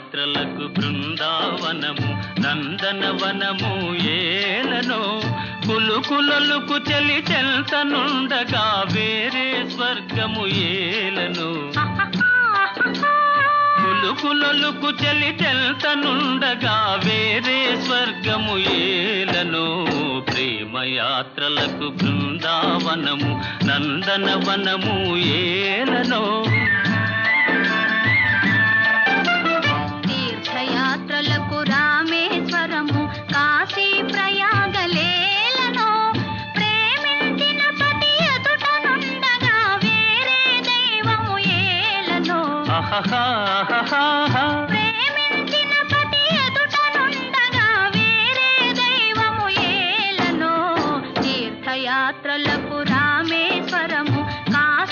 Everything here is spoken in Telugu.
తీర్థయాత్రలకు బృందావనము నందనవనము ఏలనో కులుకులొలుకు చలి చెల్తనుండగా వేరే స్వర్గము ఏలను కులుకులొలుకు చలి చెల్తనుండగా వేరే స్వర్గము ఏలను ప్రేమయాత్రలకు బృందావనము నందనవనము ఏలనో తీర్థయాత్రలకు రామేశ్వరము కాశీ ప్రయాగలేలను ప్రేమించిన పతి ఎదుటనుండగా వేరే దైవము ఏలను ఆహా